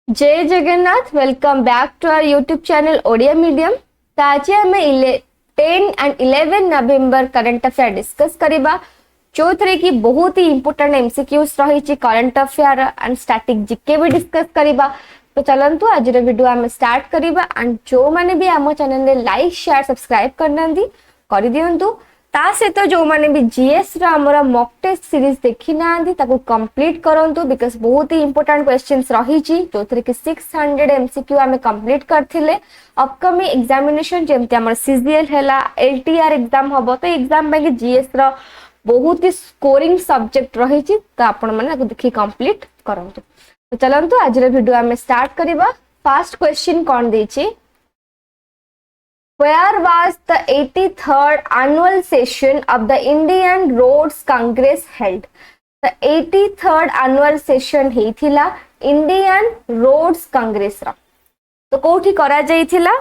जय Jagannath welcome back to our YouTube channel Odia medium. तो आज आम 10 and 11 November current affair discuss करिबा जो थरे की बहुत ही इंपोर्टेंट एमसीक्यूज रही current affair and static GK भी डिस्कस करिबा। तो चलंतु आज वीडियो आम स्टार्ट करिबा एंड जो माने भी आम चैनल रे लाइक शेयर सब्सक्राइब करना कर दियंतु। ता सहित जो माने भी जीएस रा हमरा मॉक टेस्ट सीरीज देखि नांदी ताको कंप्लीट करंतु बिकॉज़ बहुत ही इंपोर्टेंट क्वेश्चंस रही ची जो थरे कि 600 एमसीक्यू आमे कंप्लीट करथिले। अपकमिंग एग्जामिनेशन जेमते हमर सीजीएल हैला एलटीआर एग्जाम हबो तो एग्जाम में जीएस रा बहुत ही स्कोरिंग सब्जेक्ट रही ची तो आपण माने देखि कंप्लीट करंतु। तो चलंतु आज रे वीडियो आमे स्टार्ट करिबा। फर्स्ट क्वेश्चन कोन देछि Where was the 83rd annual session of the Indian Roads Congress held? The 83rd annual session हेथिला Indian Roads Congress रा। तो कोठी करा जाइथिला?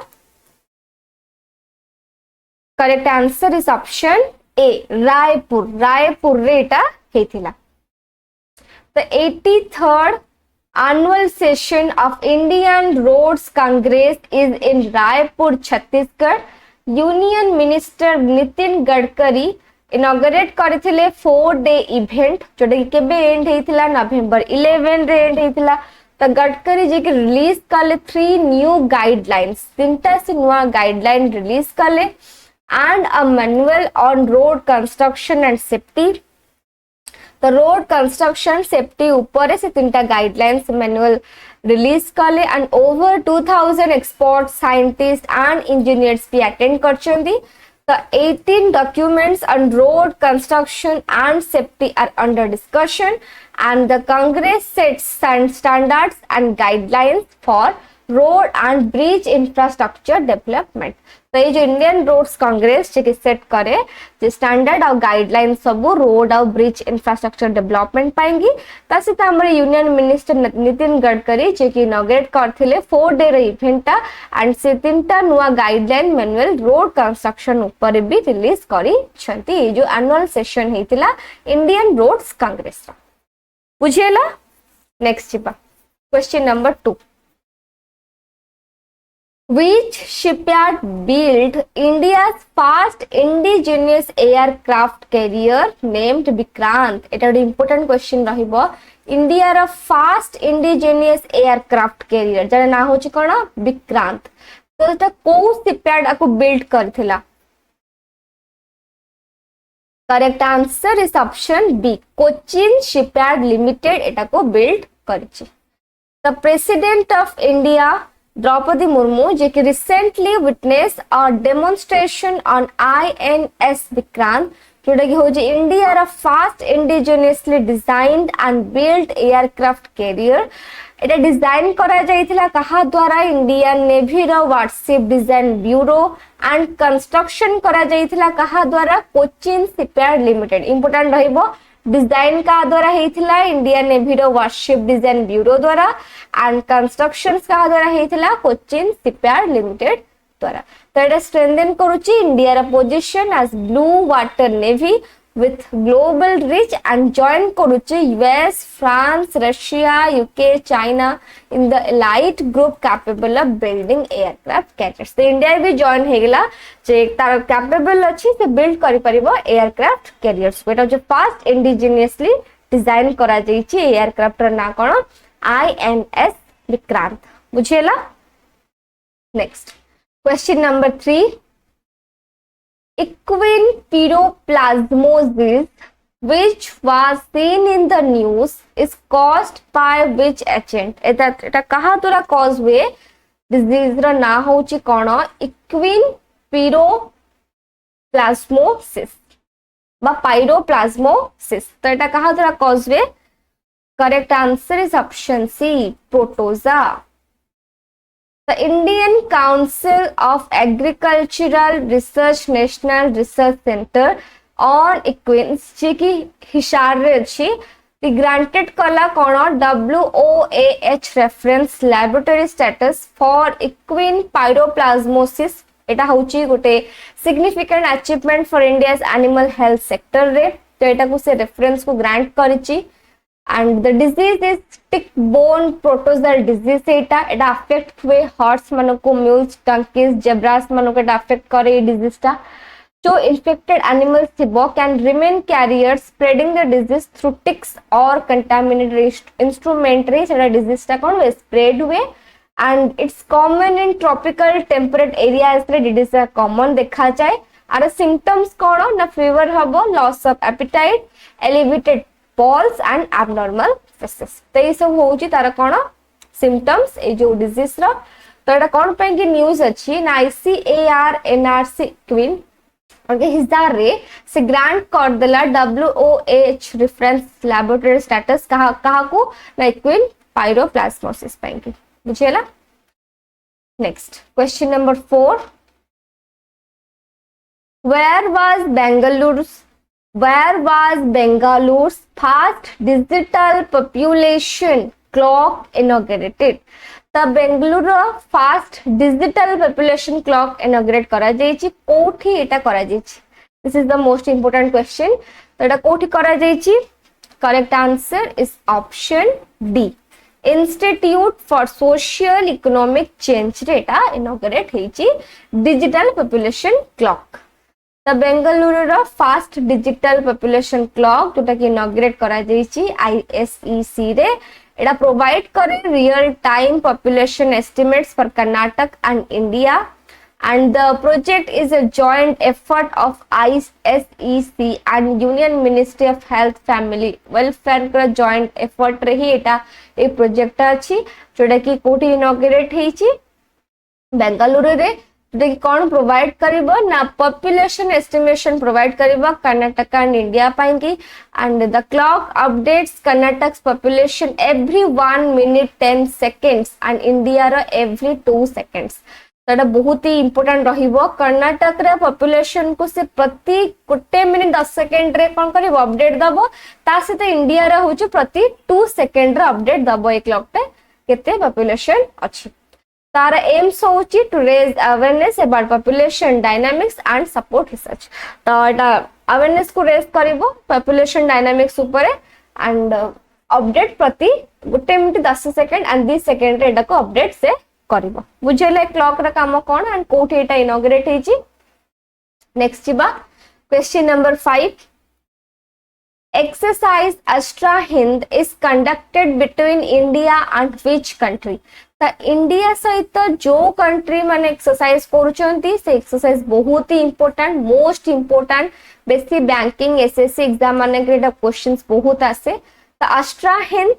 Correct answer is option A Raipur रे एटा हेथिला। The 83rd annual session of Indian Roads Congress is in Raipur, Chhattisgarh. Union Minister Nitin Gadkari inaugurate करथिले 4-day event जोटा कि केबे and हेथिला नवंबर 11 रे एंड हेथिला। तो गडकरी जी के रिलीज कले 3 न्यू गाइडलाइंस, तीनटा से नुआ गाइडलाइन रिलीज कले and a manual on road construction and safety. तो रोड कंस्ट्रक्शन सेफ्टी ऊपर से तीनटा गाइडलाइंस मैनुअल रिलीज कले and over 2000 expert scientist and engineers भी अटेंड करछंदी। तो 18 documents on road construction and safety are under discussion and the Congress sets standards and guidelines for road and bridge infrastructure development. तो ये जो Indian roads Congress जे set करे जे standard और guideline सब road और bridge infrastructure development पाएंगी। तसित हमर union minister Nitin Gadkari जे कि इनॉग्रेट करथिले 4-day रे इवेंट एंड से तीनटा नुआ गाइडलाइन मैनुअल रोड कंस्ट्रक्शन ऊपर भी रिलीज करी छंती। ये जो एनुअल सेशन हेतिला इंडियन रोड्स कांग्रेस रा बुझियला। नेक्स्ट जिबा question number 2। Which shipyard built India's first indigenous aircraft carrier named Vikrant? एटा एक important question रहिबो। इंडिया रा फर्स्ट इंडिजिनियस एयरक्राफ्ट कैरियर जरा ना होची कोन विक्रांत। तो एटा को शिपयार्ड आको बिल्ड करथिला? Correct answer is option B Cochin shipyard limited एटा को बिल्ड करछि। The president of India Droupadi Murmu जे कि recently witness a demonstration on INS Vikrant जोटा कि हो जे इंडिया रा first indigenously designed and built aircraft carrier. एटा डिजाइन करा जाइथिला कहा द्वारा इंडियन नेवी रा warship design bureau and construction करा जाइथिला कहा द्वारा कोचिन शिपयार्ड लिमिटेड। इंपोर्टेंट रहिबो डिजाइन का द्वारा हेथिला इंडियन नेवी रो वारशिप डिजाइन ब्यूरो द्वारा एंड कंस्ट्रक्शंस का द्वारा हेथिला कोचिन शिपयार्ड लिमिटेड द्वारा। तो एटा स्ट्रेंथन करूची इंडिया रा position as blue water navy with global reach and join करूची US, France, Russia, UK, China in the elite group capable of building aircraft carriers। तो India भी join हेगला जे तार कैपेबल अछि से बिल्ड करि परिबो एयरक्राफ्ट कैरियर्स। बेटा जो फर्स्ट इंडिजिनियसली डिजाइन करा जाईची एयरक्राफ्ट रा ना कोन INS विक्रांत बुझेला। Next question number 3। Equine pyroplasmosis, which was seen in the news, is caused by which agent? एटा कहा द्वारा कॉज हुए डिजीज रा ना होची कोन इक्विन pyroplasmosis बा पायरोप्लाज्मोसिस। तो एटा कहा द्वारा कॉज हुए? Correct answer is option C protozoa. The Indian Council of Agricultural Research National Research Center on Equines जे कि हिसार रे अछि ग्रांटेड कला कोन WOAH reference laboratory status for equine piroplasmosis. एटा होची गोटे significant achievement for India's animal health sector रे। तो एटा को से रेफरेंस को ग्रांट करिछि and the disease is tick bone protozoal disease Etah affect हुए horse मानको mules donkeys zebras मानको एटा affect करे disease टा जो infected animals थिबो can remain carriers spreading the disease through ticks or contaminated instrumentary सेटा disease टा कोन spread हुए and it's common in tropical temperate areas रे disease common देखा जाए आर symptoms कोन ना fever हबो loss of appetite elevated pulse and abnormal feces तो ये सब होची तार कोन symptoms ए जो disease रो तो एटा कोन पे की न्यूज़ अछि ना ICAR-NRC क्वीन ओके हिसार रे से ग्रांट कर देला WOH रेफरेंस लैबोरेटरी स्टेटस कहा को ना क्वीन पायरोप्लाज्मोसिस पे की बुझेला next question number 4 where was Bengaluru's first digital population clock inaugurated the Bengaluru fast digital population clock inaugurate करा जायछि कोठी एटा करा जायछि this is the most important question तो एटा कोठी करा जायछि correct answer is option D institute for social economic change रे एटा इनॉग्रेट हेछि digital population clock the Bengaluru fast digital population clock जोटा कि इनॉग्रेट करा जायछि ISEC रे एटा प्रोवाइड करे real time population estimates for Karnataka and India and the project is a joint effort of ISEC and Union Ministry of Health Family Welfare का joint effort रही एटा ए project अछि जोटा कि कोठी इनॉग्रेट हेछि बेंगलुरु रे जोटा कि कोन प्रोवाइड करिवो ना पॉपुलेशन एस्टिमेशन प्रोवाइड करिवो कर्नाटक एंड इंडिया पाई की and the clock updates Karnataka's population every 1 minute 10 seconds and India row every 2 seconds तो बहुत ही इंपोर्टेंट रहिबो कर्नाटक रे पॉपुलेशन को से प्रति गोटे मिनिट 10 सेकंड रे कोन करिवो अपडेट दबो ता से तो इंडिया रे होची प्रति 2 सेकंड रे अपडेट दबो एक क्लॉक पे केते पॉपुलेशन अछि तार एम्स होची to raise awareness about population dynamics and support research तो एटा अवेयरनेस को रेज करिवो पॉपुलेशन डायनामिक्स ऊपर एंड अपडेट प्रति गोटे मिनिट 10 सेकंड एंड 20 सेकंड रे एटा को अपडेट से करिवो बुझेले क्लॉक रा काम कोन एंड कोठी एटा इनॉग्रेट हेची नेक्स्ट जिबा question number 5 exercise Astra Hind is conducted between India and which country तो इंडिया सहित जो कंट्री माने एक्सरसाइज करूचंती से एक्सरसाइज बहुत ही इंपोर्टेंट मोस्ट इंपोर्टेंट बेसी बैंकिंग एसएससी एग्जाम माने के क्वेश्चंस बहुत आसे तो Austra Hind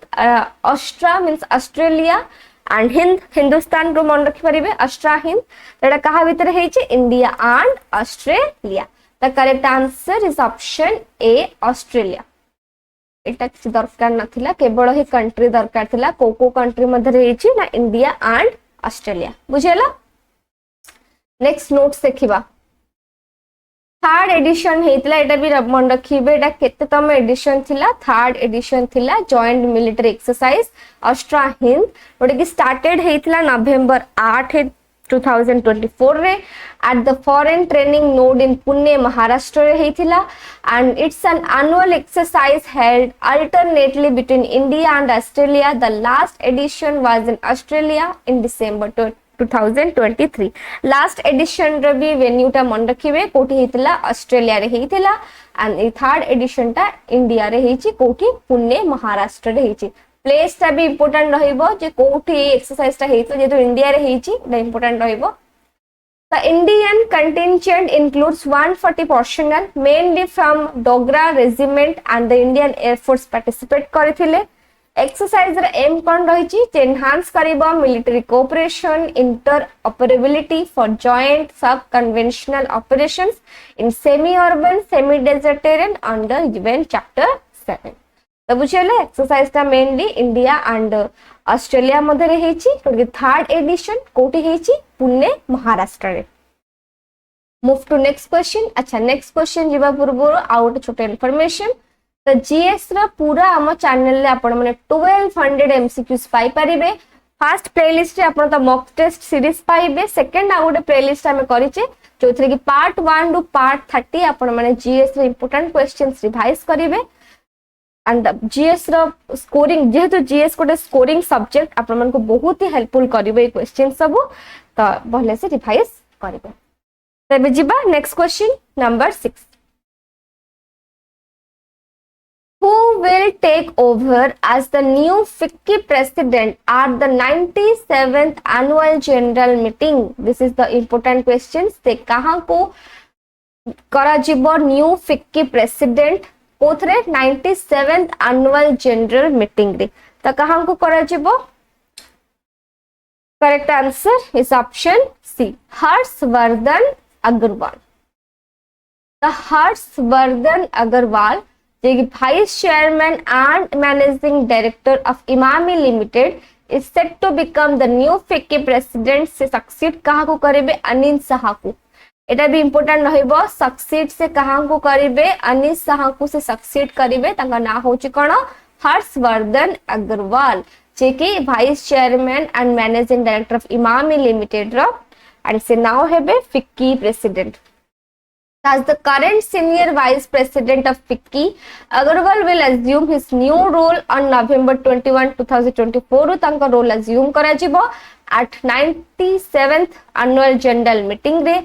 Austra means Australia and Hind Hindustan को मन रखि परिबे अस्ट्रा हिंद एटा कहा भीतर हेछि India and Australia the correct answer is option A Australia एटा किसी दरकार नथिला केवल ही कंट्री दरकार थिला को कंट्री मध्ये रहिछि ना इंडिया एंड ऑस्ट्रेलिया बुझेला नेक्स्ट नोट्स देखिबा थर्ड एडिशन हेतला एटा भी मन रखिबे एटा केतेतम एडिशन थिला थर्ड एडिशन थिला joint military exercise Astra Hind ओटा कि स्टार्टेड हेतला नवंबर 8 2024 रे at the foreign training node in Pune Maharashtra रे हेतिला and it's an annual exercise held alternately between India and Australia. The last edition was in Australia in December 2023 last edition रे भी venue टा मन रखिबे कोठी हेतिला Australia रे हेतिला and A third edition टा India रे हेछि कोठी पुणे महाराष्ट्र रे हेछि प्लेस टा भी इंपोर्टेंट रहिबो जे कोठी एक्सरसाइज टा हेतो जे तो इंडिया रे हेछि द इंपोर्टेंट रहिबो The Indian contingent includes 140 personnel mainly from Dogra regiment and the Indian Air Force participate करिथिले एक्सरसाइज रे एम कोन रहिछि जे एनहांस करबो military cooperation interoperability for joint sub conventional operations in semi urban semi desert terrain under given chapter 7 तो बुझले exercise ता मेनली इंडिया एंड ऑस्ट्रेलिया मध्ये रहिछि तो थर्ड एडिशन कोठी हेछि पुणे महाराष्ट्र रे मूव टू नेक्स्ट क्वेश्चन अच्छा नेक्स्ट क्वेश्चन जीवा पूर्व आउट छोटे इंफॉर्मेशन तो जीएस रा पूरा हम चैनल रे आपण माने 1200 एमसीक्यूज पाई परिबे फर्स्ट प्लेलिस्ट रे आपण त मॉक टेस्ट सीरीज पाइबे सेकंड आउट प्लेलिस्ट हम करिचे जोथरे कि पार्ट 1 टू पार्ट 30 आपण माने जीएस रे इंपोर्टेंट क्वेश्चंस रिवाइज करिवे एंड जीएस रो स्कोरिंग जेहेतु जीएस गोटे स्कोरिंग सब्जेक्ट आपण मन को बहुत ही हेल्पफुल करिवे ए क्वेश्चन सब तो भले से रिवाइज करिवे तबे जिबा next question number 6 who will take over as the new FICCI president at the 97th annual general meeting this is the important question से कहां को करा जिवो new FICCI president कोथरे 97th annual general meeting रे तो कहां को करा जिवो correct answer is option C Harshvardhan Agarwal the Harshvardhan Agarwal Vice Chairman and Managing Director of Imami Limited is set to become the new FICCI President से succeed कहाँ को करेबे अनिल साहा को एटा भी important रहइबो succeed से कहाँ को करेबे अनिल साहा को से succeed करेबे तांका ना होची कोन हर्षवर्धन अग्रवाल जे कि Vice Chairman and Managing Director of Imami Limited रो and से नाउ हेबे FICCI President As the current senior vice president of FICCI, Agarwal will assume his new role on November 21, 2024. तांका role assume करा जिवो at 97th annual general meeting रे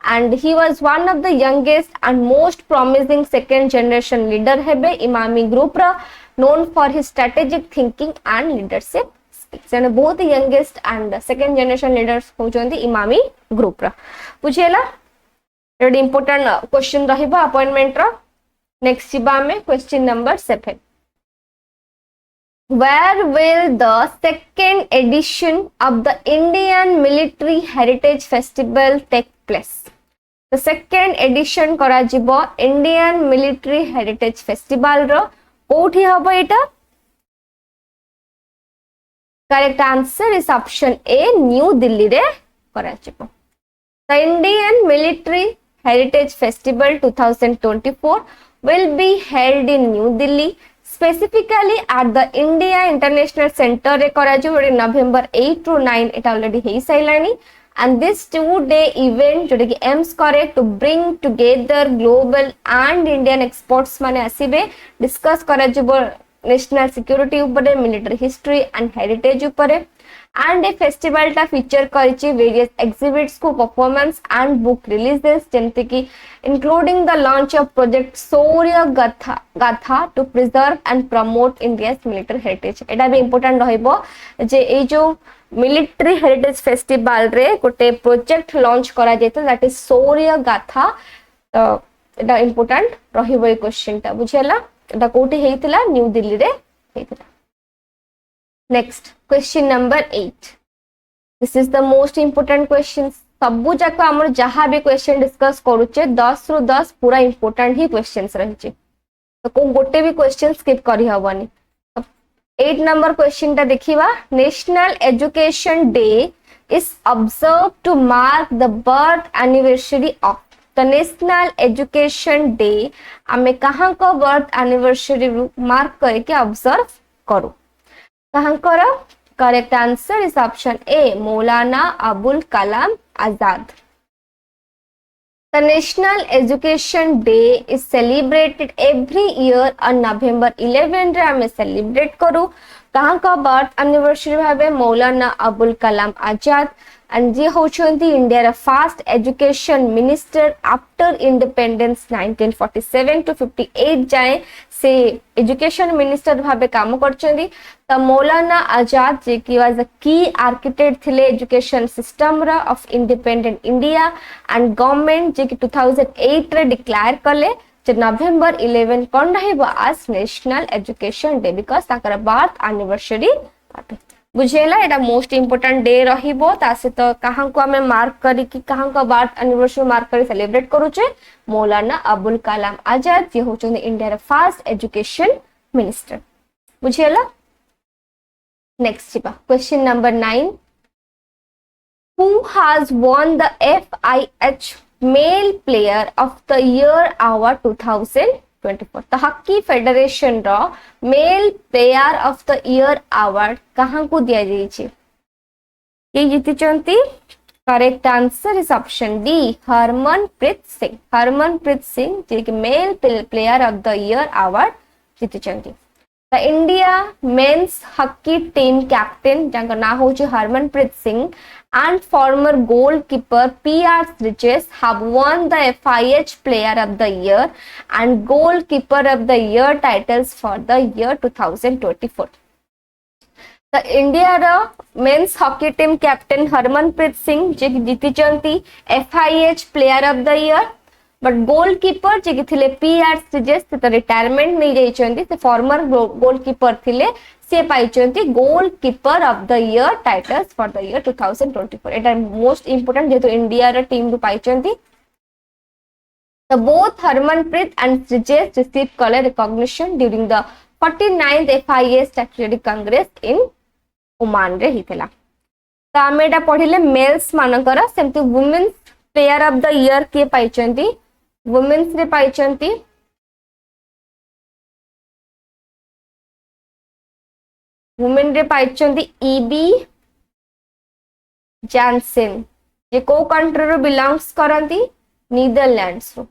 and he was one of the youngest and most promising second generation leader हेबे Emami group रा known for his strategic thinking and leadership skills. यानी बहुत youngest and second generation leaders होचोंदी Emami group रा बुझेला एडी important question रहिबो अपॉइंटमेंट रो नेक्स्ट जिबा में question number 7 Where will the second edition of the Indian Military Heritage Festival take place? The second edition करा जिवो Indian Military Heritage Festival रो कोठी हबो एटा correct answer is option a new Delhi रे करा जिवो The Indian Military Heritage Festival 2024 will be held in New Delhi, specifically at the India International Center रे करा जो November 8 to 9 it already hey साइलानी and this 2-day event Jote कि aims करे to bring together global and Indian experts माने आसीबे discuss करा जो national security ऊपर military history and heritage ऊपर and a festival टा feature करिछि various exhibits को performance and book releases जेमते कि including the launch of project Shaurya Gatha to preserve and promote India's military heritage एटा भी important रहिबो जे ए जो military heritage festival रे गोटे project launch करा जेतो that is Shaurya Gatha तो एटा important रहिबो ए क्वेश्चन टा बुझियला एटा कोठी हेतिला न्यू दिल्ली रे हेतिला Next, question number 8. This is the most important question. सबु जाक हमर जहां भी क्वेश्चन डिस्कस करूचे 10 रु 10 पूरा इंपोर्टेंट ही क्वेश्चंस रहिचे तो को गोटे भी क्वेश्चन स्किप करि हबनी 8 नंबर क्वेश्चन ता देखिबा national education day is observe to mark the birth anniversary of the national education day हमें कहां को बर्थ एनिवर्सरी मार्क करके ऑब्जर्व करू कहां करो correct answer is option A Maulana Abul Kalam Azad The National Education Day is celebrated every year on November 11 रे हमें celebrate करू कहां का बर्थ एनिवर्सरी भाबे मौलाना अबुल कलाम आजाद एंड जे होचंती इंडिया रा first education minister after independence 1947 to 58 जाए से एजुकेशन मिनिस्टर भाबे काम करचंदी त मौलाना आजाद जे की वाज अ की आर्किटेक्ट थिले एजुकेशन सिस्टम रा of independent India and government जे की 2008 रे डिक्लेयर करले जे नवंबर 11 कोन रहबो आज नेशनल एजुकेशन डे बिकॉज़ ताकर बर्थ एनिवर्सरी बुझेला एटा मोस्ट इंपोर्टेंट डे रहिबो तासे तो कहां को हमें मार्क करी कि कहां का बर्थ एनिवर्सरी मार्क करी सेलिब्रेट करूचे मौलाना अबुल कलाम आजाद जे होचन इंडिया रा फर्स्ट एजुकेशन मिनिस्टर बुझेला नेक्स्ट छिबा question number 9 who has won the FIH male player of the year award 2024 तो हॉकी फेडरेशन रो male player of the year award कहां को दिया जाई छै के जीति चंती correct answer is option D Harmanpreet Singh जे कि male player of the year award जीति चंती The India men's hockey team captain janka na hochi Harmanpreet Singh and former goalkeeper P.R. Bridges have won the FIH Player of the Year and Goalkeeper of the Year titles for the year 2024. The India men's hockey team captain Harmanpreet Singh J जीतिचंती FIH Player of the Year, but goalkeeper जे थिले P.R. Bridges से retirement नहीं जाइचंती, से farmer goalkeeper थिले से पाइचंती goalkeeper of the year titles for the year 2024. एटा most important जेतो India रा टीम रु पाइचंती. The both Harmanpreet and Bridges received color recognition during the 49th FIA Statutory Congress in Oman रे हितला. तो आमे एटा पढिले मेल्स मानकर सेमति women's player of the year के पाइचंती. वुमेन्स रे पाइचंती वुमेन रे पाइचंती ईबी जॉनसन जे को कंट्री रो बिलोंग्स करंती नीदरलैंड्स रो.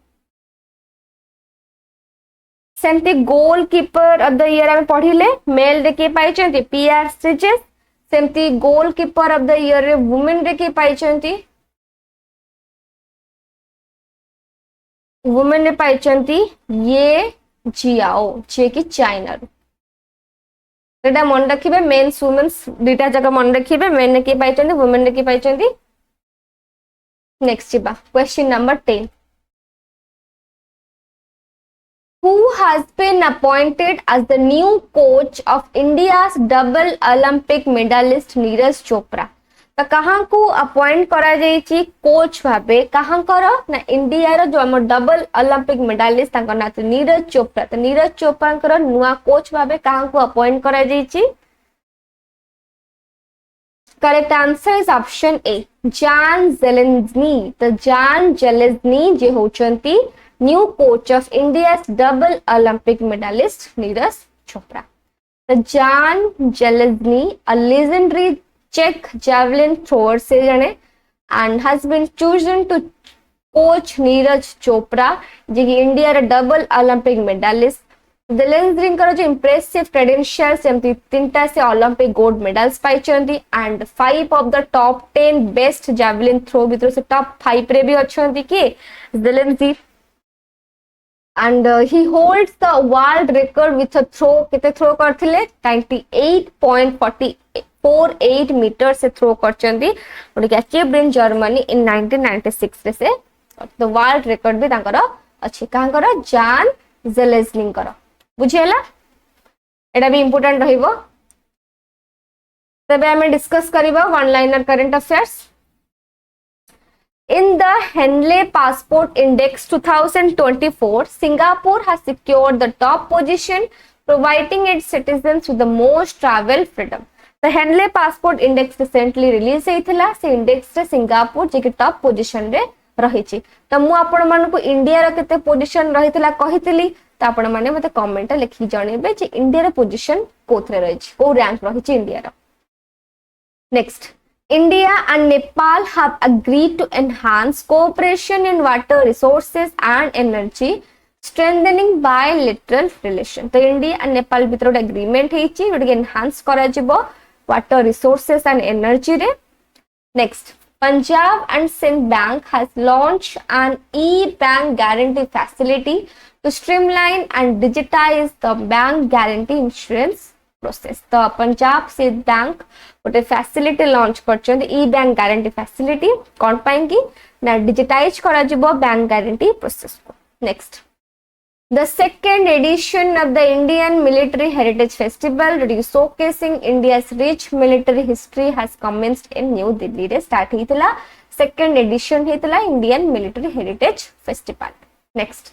सेमति गोलकीपर ऑफ द ईयर आमे पढिले मेल रे के पाइचंती पीआर स्ट्रिजेस. सेमति गोलकीपर ऑफ द ईयर रे वुमेन रे के पाइचंती वुमेन रे पाइचंती ये जियाओ जे कि चाइना रो. एटा मन रखिबे मेंस वुमेन्स दुटा जगह मन रखिबे. मेन रे के पाइचंती वुमेन रे के पाइचंती. नेक्स्ट जिबा question number 10. Who has been appointed as the new coach of India's double Olympic medalist Neeraj Chopra? तो कहाँ को अपॉइंट करा जाइछि कोच भाबे कहाँ करो ना इंडिया रो जो हम डबल ओलंपिक मेडालिस्ट तांको ना तो नीरज चोपड़ा. तो नीरज चोपड़ा करो नुआ कोच भाबे कहाँ को अपॉइंट करा जाइछि. Correct answer is option A Jan Zelezny. तो जान जेलेन्स्की जे होचंती new coach of India's double Olympic medalist Neeraj Chopra. The Jan Zelensky, a legendary Czech javelin thrower से जने and has been chosen to coach Neeraj Chopra जे कि India रे double Olympic मेडालिस्ट. Zelensky करो जो impressive credentials एमती तीनटा से Olympic gold medals पाइचंती and 5 of the top 10 best javelin throw भीतर से टॉप 5 रे भी अछंती कि Zelezny. And he holds the world record with a throw केते थ्रो करथिले 98.48 मीटर से थ्रो करचंदी और कि अचीव्ड इन जर्मनी इन 1996 रे से. तो वर्ल्ड रिकॉर्ड भी तांकर अछि कां कर जान जेलेन्स्की कर. बुझियला एटा भी इंपोर्टेंट रहिबो. तबे हमें डिस्कस करिबा one liner current affairs. In the Henley Passport Index 2024, Singapore has secured the top position, providing its citizens with the most travel freedom. The Henley Passport Index recently released ହେଇଥିଲା. से index रे Singapore जे कि top position रे रहिछि. त मु आपण मानको इंडिया रा केते पोजीशन रहितला कहितली त आपण माने मते कमेंट लिखि जणेबे जे इंडिया रा पोजीशन कोथरे रहिछि को रैंक रहिछि इंडिया रा. Next India and Nepal have agreed to enhance cooperation in water resources and energy, strengthening bilateral relation. तो India and Nepal भीतर agreement ହେଇछि जोडे enhance करा जिवो water resources and energy रे. Next, Punjab and Sindh Bank has launched an e-bank guarantee facility to streamline and digitize the bank guarantee insurance process. तो Punjab Sindh bank गोटे facility launch करछन ई bank guarantee facility कोन पाएंगी ना digitise करा जिवो bank guarantee process को. Next, the second edition of the Indian Military Heritage Festival showcasing India's rich military history has commenced in New Delhi restart हेतला. Second edition हेतला Indian Military Heritage Festival. Next,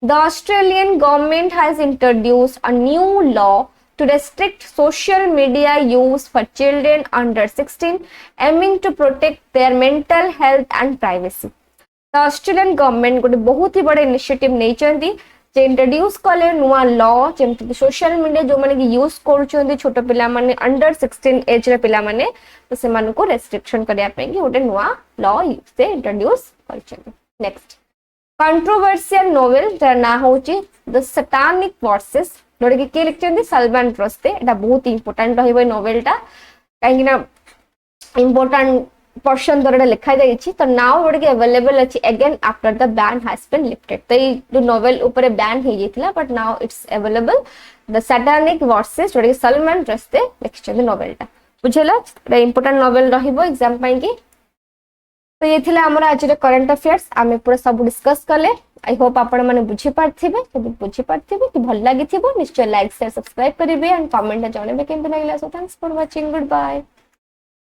the Australian government has introduced a new law to restrict social media use for children under 16, aiming to protect their mental health and privacy. The Australian government गोटे बहुत ही बड़े initiative नै चंदी जे introduce कले नुवा law जेमति social media जो माने की use करूचंदी छोट पिला माने अंडर 16 एज रे पिला माने तो से माने को रेस्ट्रिक्शन करिया पे कि गोटे नुवा लॉ से इंट्रोड्यूस करचंदी. नेक्स्ट, कंट्रोवर्शियल नोवेल जर ना होची द सैटानिक वर्सेस जोटा कि किए लिखिଛନ୍ତି सलमान रस्ते एटा बहुत इंपोर्टेंट रहइबो ए नोवेलटा काहे ना इंपोर्टेंट पर्सन द्वारा लिखा जाइछि तो नाउ जोटा कि अवेलेबल अछि again after the ban has been lifted तो ये जो नोवेल ऊपर बैन हो जाइथिला but now it's available the Satanic Verses जोटा कि सलमान रस्ते लिखिଛନ୍ତି नोवेलटा बुझेला एटा इंपोर्टेंट नोवेल रहिबो एग्जाम पई कि तो ये थिला हमर आज करंट अफेयर्स आमे पूरा सब डिस्कस कले आई होप आपण माने बुझी पारथिबे जदि बुझी पारथिबे कि भल लागिथिबो निश्चय लाइक शेयर सब्सक्राइब करिवे एंड कमेंट जणेबे केमते लागला so thanks for watching good bye.